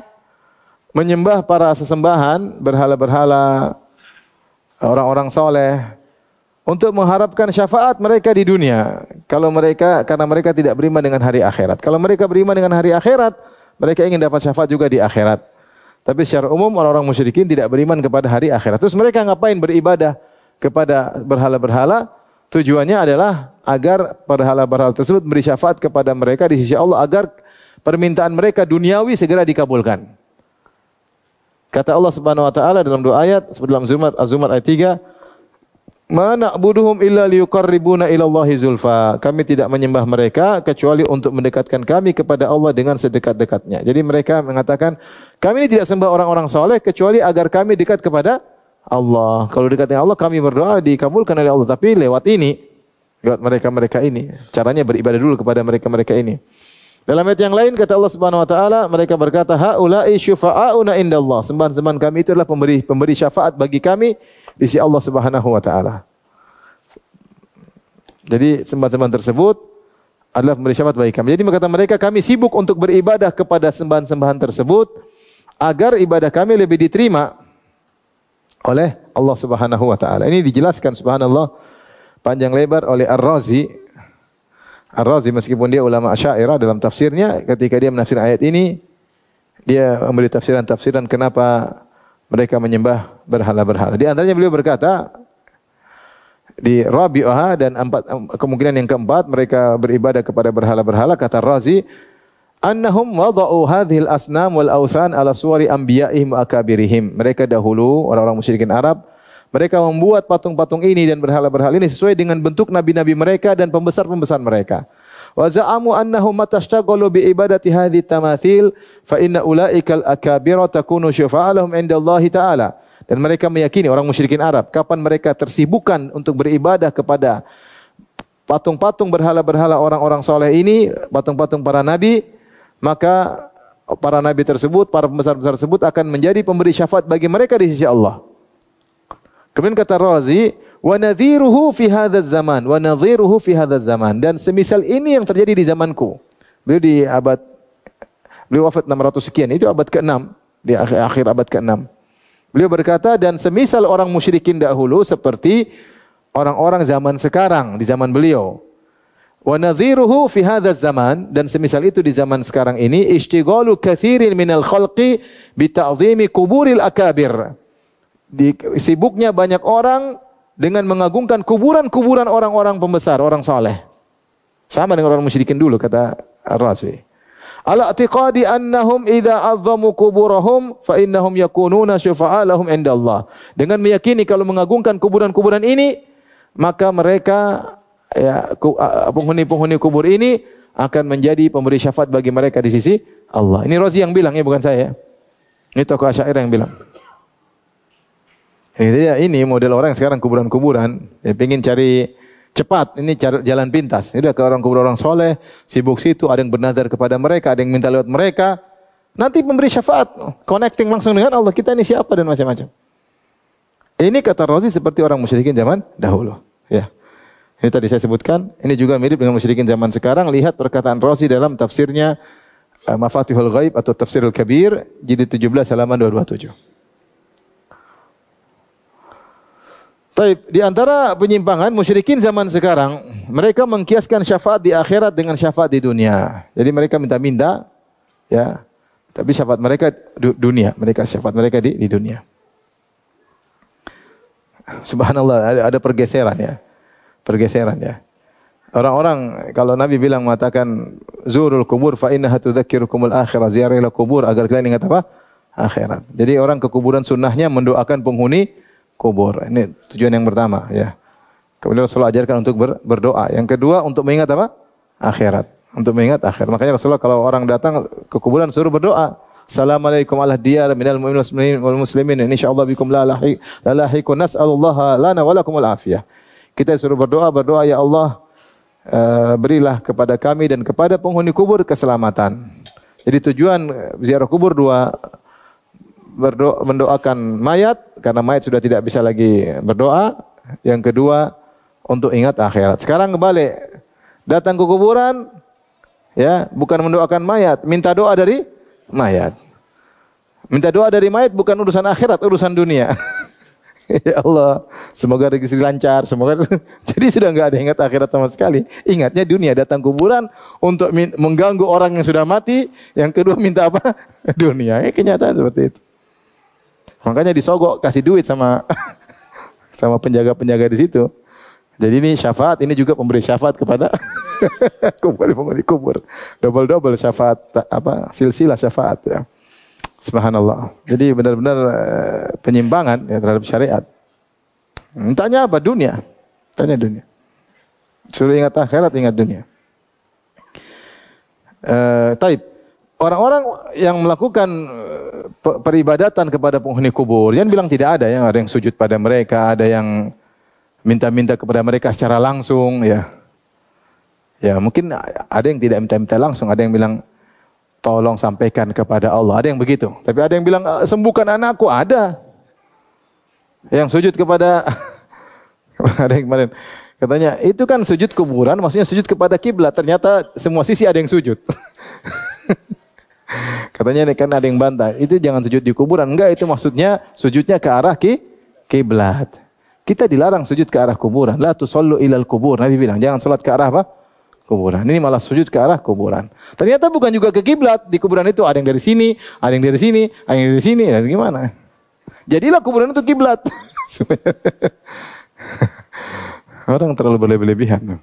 menyembah para sesembahan, berhala-berhala, orang-orang soleh untuk mengharapkan syafaat mereka di dunia. Karena mereka tidak beriman dengan hari akhirat. Kalau mereka beriman dengan hari akhirat, mereka ingin dapat syafaat juga di akhirat. Tapi secara umum orang-orang musyrikin tidak beriman kepada hari akhirat. Terus mereka ngapain beribadah kepada berhala-berhala? Tujuannya adalah agar berhala-berhala tersebut beri syafaat kepada mereka di sisi Allah agar permintaan mereka duniawi segera dikabulkan. Kata Allah Subhanahu wa taala dalam 2 ayat seperti dalam Az-Zumar ayat 3, "Ma na'buduhum illa liyuqarribuna ila Allahi zulfa." Kami tidak menyembah mereka kecuali untuk mendekatkan kami kepada Allah dengan sedekat-dekatnya. Jadi mereka mengatakan, kami ini tidak sembah orang-orang soleh kecuali agar kami dekat kepada Allah. Kalau dekat dengan Allah kami berdoa dikabulkan oleh Allah, tapi lewat mereka-mereka ini. Caranya beribadah dulu kepada mereka-mereka ini. Dalam ayat yang lain kata Allah Subhanahu wa taala, mereka berkata, haula'i syufa'auna indallah. Sembahan-sembahan kami itu adalah pemberi syafaat bagi kami di sisi Allah Subhanahu wa taala. Jadi sembahan-sembahan tersebut adalah pemberi syafaat bagi kami. Jadi kata mereka, kami sibuk untuk beribadah kepada sembahan-sembahan tersebut agar ibadah kami lebih diterima oleh Allah Subhanahu wa taala. Ini dijelaskan subhanallah panjang lebar oleh Ar-Razi. Ar-Razi meskipun dia ulama Asy'ariyah dalam tafsirnya ketika dia menafsir ayat ini dia memberi tafsiran kenapa mereka menyembah berhala-berhala. Di antaranya beliau berkata di Rabi'ah dan kemungkinan yang keempat mereka beribadah kepada berhala-berhala, kata Razi, annahum wada'u hadhil asnam wal awthan ala suwari anbiya'ihim wa akabirihim. Mereka dahulu orang-orang musyrikin Arab, mereka membuat patung-patung ini dan berhala-berhala ini sesuai dengan bentuk nabi-nabi mereka dan pembesar-pembesar mereka. Wa za'amu annahum matashtaghalu bi ibadati hadhihi tamathil fa inna ulaikal akabira takunu syafa'alahum indallahi ta'ala. Dan mereka meyakini orang musyrikin Arab, kapan mereka tersibukkan untuk beribadah kepada patung-patung berhala-berhala orang-orang soleh ini, patung-patung para nabi, maka para nabi tersebut, para pembesar-pembesar tersebut akan menjadi pemberi syafaat bagi mereka di sisi Allah. Kemudian kata Razi, wa nadhiruhu fi hadzal zaman, wa nadhiruhu fi hadzal zaman, dan semisal ini yang terjadi di zamanku. Beliau wafat 600 sekian, itu abad ke-6, di akhir abad ke-6. Beliau berkata, dan semisal orang musyrikin dahulu seperti orang-orang zaman sekarang di zaman beliau. Wa nadhiruhu fi hadzal zaman, dan semisal itu di zaman sekarang ini, ishtighalu katsirin minal khalqi bi ta'dhimi kuburil akabir. Sibuknya banyak orang dengan mengagungkan kuburan-kuburan orang-orang pembesar, orang saleh. Sama dengan orang musyrikin dulu, kata Ar-Razi. Ala i'tiqadi annahum idza azzamu kuburahum fa innahum yakununa syufa'a lahum indallah. Dengan meyakini kalau mengagungkan kuburan-kuburan ini, maka mereka penghuni-penghuni kubur ini akan menjadi pemberi syafaat bagi mereka di sisi Allah. Ini Razi yang bilang, ya bukan saya. Ini tokoh Asy'ariyah yang bilang. Ini model orang sekarang kuburan-kuburan, pengen cari cepat, ini jalan pintas. Ini udah ke orang kubur orang soleh, sibuk situ, ada yang bernazar kepada mereka, ada yang minta lewat mereka. Nanti memberi syafaat, connecting langsung dengan Allah. Kita ini siapa dan macam-macam. Ini kata Razi seperti orang musyrikin zaman dahulu. Ya, ini tadi saya sebutkan. Ini juga mirip dengan musyrikin zaman sekarang. Lihat perkataan Razi dalam tafsirnya Mafatihul Ghaib atau Tafsirul Kabir, jilid 17 halaman 227. Baik, di antara penyimpangan musyrikin zaman sekarang, mereka mengkiaskan syafaat di akhirat dengan syafaat di dunia. Jadi mereka minta-minta, ya, tapi syafaat mereka dunia, syafaat mereka di dunia. Subhanallah, ada pergeseran ya. Orang-orang kalau Nabi bilang mengatakan zurul kubur fa innaha tudzakirukumul akhirah, ziarahlah kubur agar kalian ingat apa? Akhirat. Jadi orang ke kuburan sunnahnya mendoakan penghuni kubur. Ini tujuan yang pertama, ya. Kemudian Rasulullah ajarkan untuk berdoa. Yang kedua untuk mengingat apa? Akhirat. Untuk mengingat akhirat. Makanya Rasulullah kalau orang datang ke kuburan suruh berdoa. Assalamualaikum ala diyar minal mu'minin wal muslimin. Insyaallah bikum la lahiqun nas'alullaha lana wa lakumul afiyah. Kita suruh berdoa ya Allah, berilah kepada kami dan kepada penghuni kubur keselamatan. Jadi tujuan ziarah kubur dua, mendoakan mayat karena mayat sudah tidak bisa lagi berdoa. Yang kedua untuk ingat akhirat. Sekarang kembali datang ke kuburan, ya, bukan mendoakan mayat, minta doa dari mayat. Minta doa dari mayat bukan urusan akhirat, urusan dunia. Ya Allah, semoga rezeki lancar, semoga. Jadi sudah enggak ada ingat akhirat sama sekali. Ingatnya dunia, datang kuburan untuk mengganggu orang yang sudah mati. Yang kedua minta apa? Dunia. Kenyataan seperti itu. Makanya disogok, kasih duit sama penjaga-penjaga di situ. Jadi ini syafaat, ini juga pemberi syafaat kepada penghuni kubur. Double syafaat, silsilah syafaat, ya. Subhanallah. Jadi benar-benar penyimpangan ya terhadap syariat. Tanya apa? Dunia. Tanya dunia. Suruh ingat akhirat, ingat dunia. Taib. Orang-orang yang melakukan peribadatan kepada penghuni kubur, jangan bilang tidak ada, yang ada yang sujud pada mereka, ada yang minta-minta kepada mereka secara langsung, ya. Ya, mungkin ada yang tidak minta-minta langsung, ada yang bilang tolong sampaikan kepada Allah, ada yang begitu. Tapi ada yang bilang sembuhkan anakku, ada. Yang sujud kepada ada yang kemarin katanya, itu kan sujud kuburan, maksudnya sujud kepada kiblat. Ternyata semua sisi ada yang sujud. Katanya kan ada yang bantah, itu jangan sujud di kuburan. Enggak, itu maksudnya sujudnya ke arah kiblat. Kita dilarang sujud ke arah kuburan. La tusallu ilal kubur. Nabi bilang, jangan salat ke arah apa? Kuburan. Ini malah sujud ke arah kuburan. Ternyata bukan juga ke kiblat. Di kuburan itu ada yang dari sini, ada yang dari sini, ada yang dari sini. Ya, gimana? Jadilah kuburan itu kiblat. Orang terlalu berlebihan.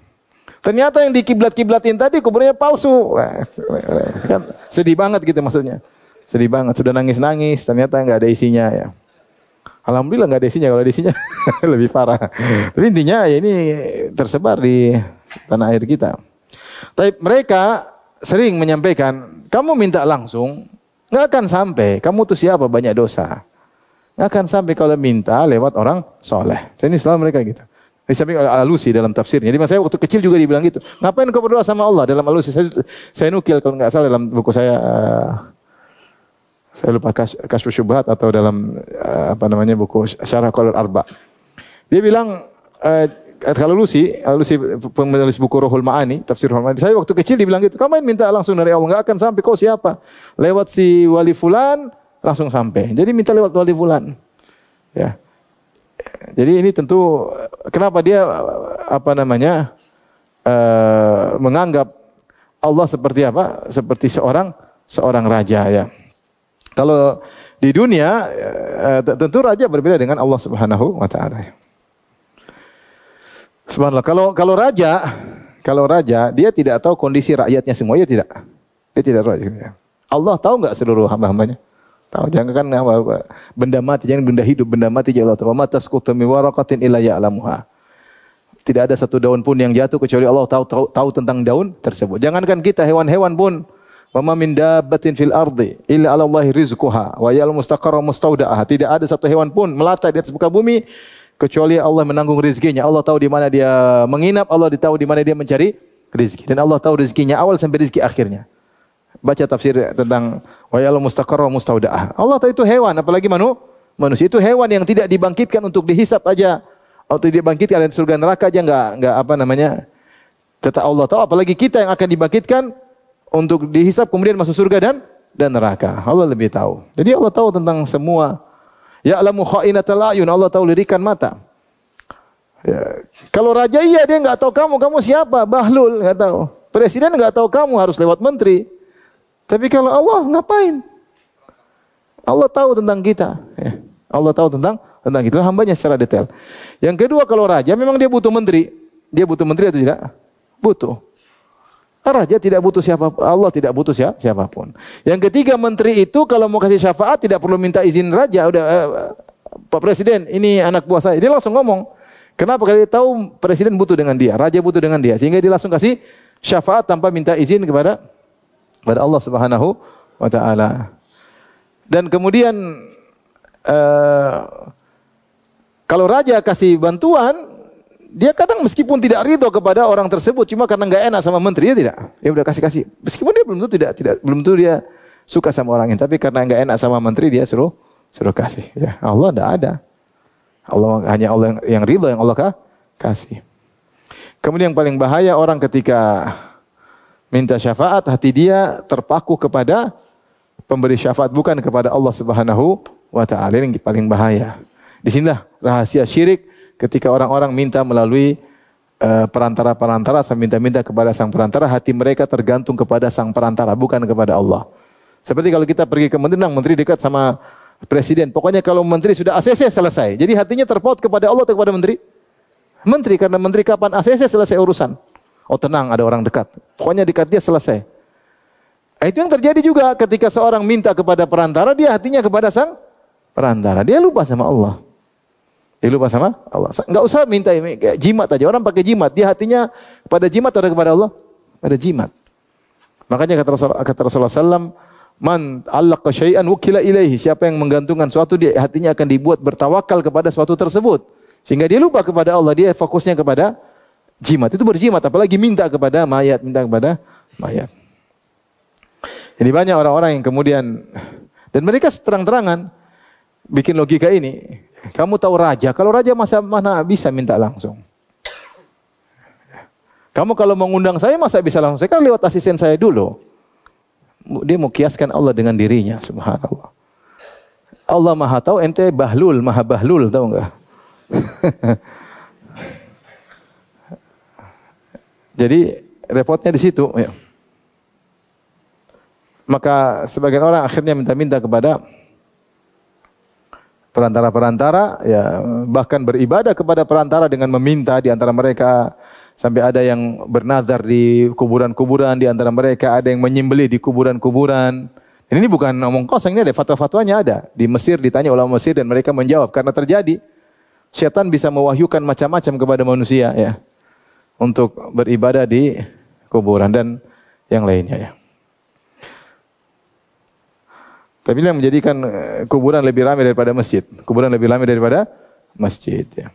Ternyata yang dikiblat-kiblatin tadi kuburnya palsu. Kan sedih banget gitu maksudnya. Sedih banget, sudah nangis-nangis, ternyata nggak ada isinya ya. Alhamdulillah nggak ada isinya, kalau ada isinya lebih parah. Tapi intinya ya ini tersebar di tanah air kita. Tapi mereka sering menyampaikan, kamu minta langsung, nggak akan sampai. Kamu tuh siapa, banyak dosa. Nggak akan sampai kalau minta lewat orang soleh. Dan ini selalu mereka gitu. Disampaikan oleh Al-Alusi dalam tafsirnya. Jadi saya waktu kecil juga dibilang gitu. Ngapain kau berdoa sama Allah? Dalam Al-Alusi saya nukil kalau nggak salah dalam buku saya lupa Kasyfus Syubhat atau dalam buku Syarah Qaulul Arba. Dia bilang Al-Alusi penulis buku Ruhul Ma'ani, tafsir Ruhul Ma'ani. Saya waktu kecil dibilang gitu. Kamu main minta langsung dari Allah, nggak akan sampai. Kau siapa? Lewat si wali fulan langsung sampai. Jadi minta lewat wali fulan. Ya. Jadi ini tentu kenapa dia menganggap Allah seperti apa? Seperti seorang raja ya. Kalau di dunia tentu raja berbeda dengan Allah Subhanahu wa taala. Subhanallah. Kalau raja dia tidak tahu kondisi rakyatnya semua, ya tidak. Dia tidak tahu. Allah tahu enggak seluruh hamba-hambanya? Tahu. Jangan kan benda mati, jangan benda hidup, benda mati Allah tahu. Ma tasqutu min waraqatin illa ya'lamuha. Tidak ada satu daun pun yang jatuh kecuali Allah tahu tentang daun tersebut. Jangankan kita, hewan-hewan pun. Wa ma min dabbatin fil ardi illa 'ala Allahi rizquha wa ya'lamu mustaqarra mustaudaha. Tidak ada satu hewan pun melata di atas muka bumi kecuali Allah menanggung rezekinya. Allah tahu di mana dia menginap, Allah tahu di mana dia mencari rezeki. Dan Allah tahu rezekinya awal sampai rezeki akhirnya. Baca tafsir tentang wa ya'lamu mustaqarra mustaudaha. Allah tahu itu hewan, apalagi manusia. Itu hewan yang tidak dibangkitkan untuk dihisap aja. Atau dibangkitkan dari surga neraka aja enggak Tetap Allah tahu, apalagi kita yang akan dibangkitkan untuk dihisap kemudian masuk surga dan neraka. Allah lebih tahu. Jadi Allah tahu tentang semua. Ya'lamu kha'inatal a'yun, Allah tahu lirikan mata. Ya. Kalau raja dia enggak tahu kamu siapa? Bahlul enggak tahu. Presiden enggak tahu kamu, harus lewat menteri. Tapi kalau Allah ngapain? Allah tahu tentang kita. Ya. Allah tahu tentang kita, hambanya secara detail. Yang kedua, kalau raja memang dia butuh menteri. Dia butuh menteri atau tidak? Butuh. Raja tidak butuh siapa, Allah tidak butuh siapapun. Yang ketiga, menteri itu kalau mau kasih syafaat tidak perlu minta izin raja. Udah, Pak Presiden, ini anak buah saya. Dia langsung ngomong. Kenapa? Karena dia tahu presiden butuh dengan dia, raja butuh dengan dia, sehingga dia langsung kasih syafaat tanpa minta izin kepada Allah Subhanahu wa taala. Dan kemudian kalau raja kasih bantuan, dia kadang meskipun tidak ridho kepada orang tersebut, cuma karena enggak enak sama menteri, dia tidak. Ya udah kasih. Meskipun dia belum tentu dia suka sama orang ini, tapi karena enggak enak sama menteri, dia suruh kasih. Ya, Allah enggak ada. Hanya Allah yang ridho, yang Allah kasih. Kemudian yang paling bahaya orang ketika minta syafaat, hati dia terpaku kepada pemberi syafaat, bukan kepada Allah Subhanahu wa taala. Ini yang paling bahaya. Di sinilah rahasia syirik, ketika orang-orang minta melalui perantara-perantara, minta kepada sang perantara, hati mereka tergantung kepada sang perantara, bukan kepada Allah. Seperti kalau kita pergi ke menteri dekat sama presiden. Pokoknya kalau menteri sudah ACC selesai. Jadi hatinya terpaut kepada Allah atau kepada menteri? Menteri, karena menteri kapan ACC selesai urusan. Oh tenang, ada orang dekat. Pokoknya dekat dia selesai. Itu yang terjadi juga ketika seorang minta kepada perantara, dia hatinya kepada sang perantara. Dia lupa sama Allah. Enggak usah minta jimat aja. Orang pakai jimat, dia hatinya kepada jimat atau kepada Allah? Pada jimat. Makanya kata Rasulullah SAW, man allaqa syai'an wukila ilaihi. Siapa yang menggantungkan suatu, dia hatinya akan dibuat bertawakal kepada suatu tersebut. Sehingga dia lupa kepada Allah, dia fokusnya kepada jimat. Itu berjimat, apalagi minta kepada mayat. Jadi banyak orang-orang yang kemudian, dan mereka terang-terangan bikin logika ini. Kamu tahu raja, kalau raja mana bisa minta langsung. Kamu kalau mengundang saya masa bisa langsung? Saya kan lewat asisten saya dulu. Dia mau kiaskan Allah dengan dirinya, subhanallah. Allah maha tahu, ente maha bahlul, tahu enggak? Jadi repotnya di situ. Ya. Maka sebagian orang akhirnya minta-minta kepada perantara-perantara, ya bahkan beribadah kepada perantara dengan meminta di antara mereka, sampai ada yang bernazar di kuburan-kuburan di antara mereka, ada yang menyembelih di kuburan-kuburan. Dan ini bukan omong kosong, ini ada fatwa-fatwanya ada. Di Mesir ditanya ulama Mesir dan mereka menjawab karena terjadi. Syaitan bisa mewahyukan macam-macam kepada manusia ya untuk beribadah di kuburan dan yang lainnya ya. Tapi yang menjadikan kuburan lebih ramai daripada masjid. Kuburan lebih ramai daripada masjid. Ya.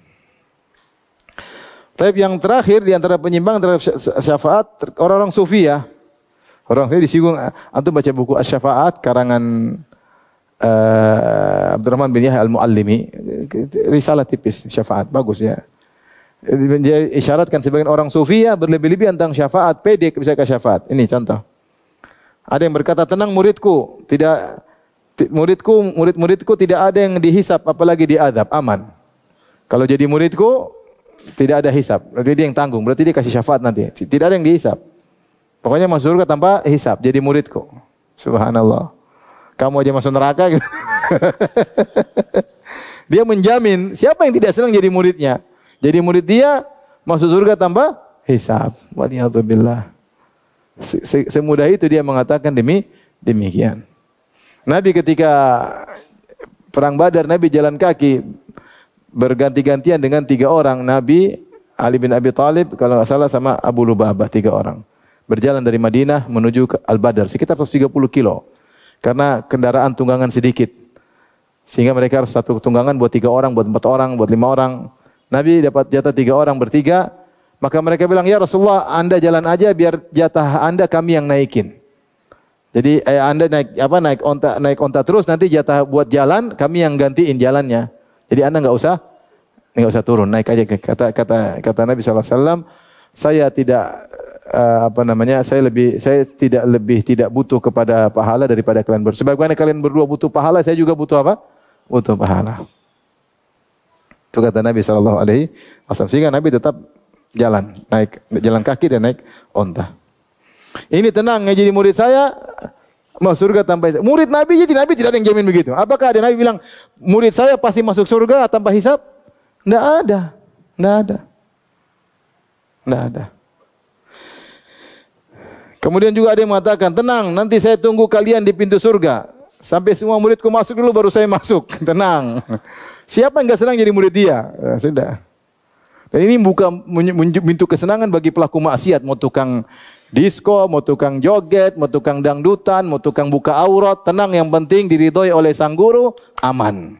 Tapi yang terakhir di antara penyimpangan terhadap syafaat orang-orang sufi ya. Orang sufi disinggung. Antum baca buku Asy-Syafaat karangan Abdurrahman bin Yahya Al-Muallimi. Risalah tipis syafaat bagus ya. Dia isyaratkan sebagian orang sufi ya berlebih-lebih tentang syafaat, pede bisa ke syafaat. Ini contoh. Ada yang berkata, tenang muridku, murid-muridku tidak ada yang dihisap apalagi diazab, aman. Kalau jadi muridku tidak ada hisap, berarti dia yang tanggung, berarti dia kasih syafaat nanti. Tidak ada yang dihisap. Pokoknya masuk surga tanpa hisap, jadi muridku. Subhanallah. Kamu aja masuk neraka gitu. Dia menjamin siapa yang tidak senang jadi muridnya. Jadi murid dia masuk surga tanpa hisap. Waliyadzubillah. Semudah itu dia mengatakan demikian. Nabi ketika perang Badar, Nabi jalan kaki berganti-gantian dengan 3 orang. Nabi, Ali bin Abi Thalib, kalau tidak salah sama Abu Lubabah, 3 orang. Berjalan dari Madinah menuju ke Al-Badar, sekitar 130 kilo. Karena kendaraan tunggangan sedikit. Sehingga mereka harus satu tunggangan buat 3 orang, buat 4 orang, buat 5 orang. Nabi dapat jatah 3 orang bertiga. Maka mereka bilang, ya Rasulullah, Anda jalan aja biar jatah Anda kami yang naikin. Jadi Anda naik onta terus, nanti jatah buat jalan kami yang gantiin jalannya. Jadi Anda enggak usah turun, naik aja. Kata Nabi SAW, saya tidak saya tidak butuh kepada pahala daripada kalian berdua. Sebagaimana kalian berdua butuh pahala, saya juga butuh apa? Butuh pahala. Itu kata Nabi SAW. Sehingga Nabi tetap jalan kaki dan naik onta. Ini tenang, ya jadi murid saya masuk surga tanpa hisab. Murid Nabi jadi Nabi tidak ada yang jamin begitu. Apakah ada Nabi bilang murid saya pasti masuk surga tanpa hisab? Tidak ada. Kemudian juga ada yang mengatakan, tenang, nanti saya tunggu kalian di pintu surga. Sampai semua muridku masuk dulu baru saya masuk. Tenang. Siapa yang enggak senang jadi murid dia? Ya, sudah. Dan ini buka pintu kesenangan bagi pelaku maksiat, mau tukang disko, mau tukang joget, mau tukang dangdutan, mau tukang buka aurat, tenang, yang penting diridhoi oleh sang guru, aman.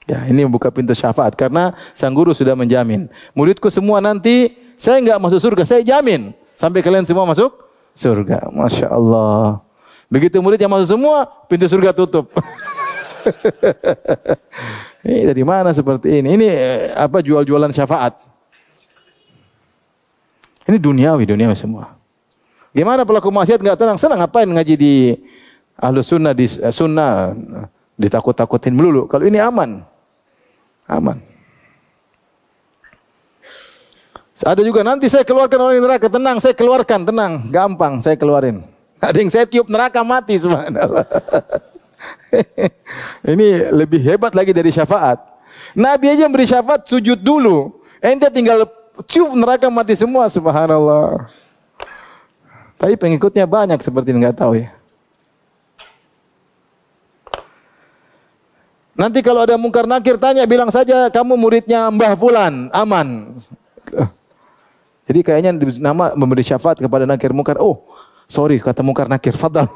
Ya, ini membuka pintu syafaat karena sang guru sudah menjamin. Muridku semua nanti saya enggak masuk surga, saya jamin sampai kalian semua masuk surga. Masya Allah. Begitu murid yang masuk semua, pintu surga tutup. Ini dari mana seperti ini? Ini apa jual-jualan syafaat? Ini duniawi semua. Gimana pelaku maksiat enggak tenang? Senang ngapain ngaji di Ahlus Sunnah, di sunnah ditakut-takutin melulu. Kalau ini aman. Ada juga nanti saya keluarkan orang neraka, tenang, saya keluarkan, tenang, gampang saya keluarin. Ada yang saya tiup neraka mati, subhanallah. Ini lebih hebat lagi dari syafaat. Nabi aja beri syafaat sujud dulu. Ente tinggal cium neraka mati semua, subhanallah. Tapi pengikutnya banyak seperti enggak tahu ya. Nanti kalau ada mungkar nakir tanya, bilang saja kamu muridnya Mbah Fulan, aman. Jadi kayaknya nama memberi syafaat kepada nakir mungkar. Oh, sorry kata mungkar nakir, fadal.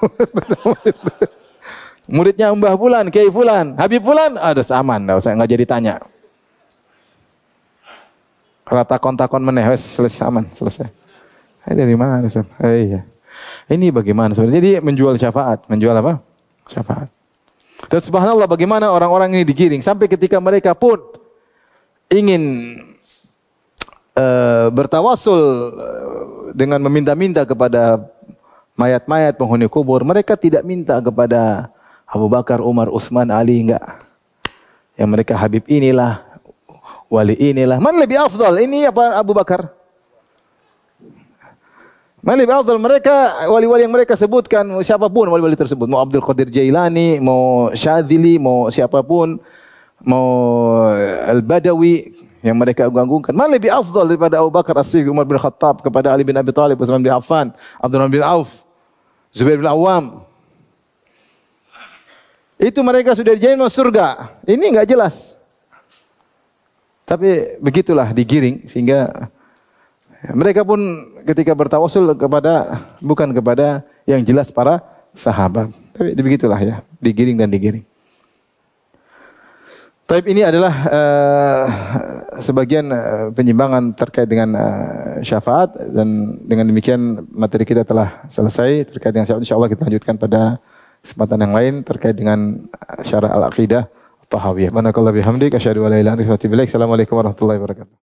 Muridnya Mbah Fulan, Kiai Fulan, Habib Fulan, ada aman, enggak jadi tanya. Rata kontakon meneh, selesai aman, selesai. Dari mana Ustaz? Iya. Ini bagaimana sebenarnya? Jadi menjual syafaat, menjual apa? Syafaat. Dan subhanallah bagaimana orang-orang ini digiring sampai ketika mereka pun ingin bertawasul dengan meminta-minta kepada mayat-mayat penghuni kubur, mereka tidak minta kepada Abu Bakar, Umar, Utsman, Ali, enggak. Yang mereka Habib inilah, wali inilah. Mana lebih afdal? Ini apa Abu Bakar? Mana lebih afdal? Mereka wali-wali yang mereka sebutkan, siapapun wali-wali tersebut, mau Abdul Qadir Jailani, mau Syadzili, mau siapapun, mau Al-Badawi yang mereka agung-agungkan. Mana lebih afdal daripada Abu Bakar As-Siddiq, Umar bin Khattab, kepada Ali bin Abi Thalib, Utsman bin Affan, Abdurrahman bin Auf, Zubair bin Awam. Itu mereka sudah dijamin masuk surga. Ini enggak jelas. Tapi begitulah digiring sehingga mereka pun ketika bertawasul kepada bukan kepada yang jelas para sahabat. Tapi begitulah ya, digiring dan digiring. Tapi ini adalah sebagian penyimbangan terkait dengan syafaat, dan dengan demikian materi kita telah selesai terkait dengan syafaat. Insyaallah kita lanjutkan pada kesempatan yang lain terkait dengan syarah al-aqidah Tahawiyah. Barakallahu bihamdik asyhadu an la ilaha illa anta astaghfiruka wa atubu ilaik. Assalamualaikum warahmatullahi wabarakatuh.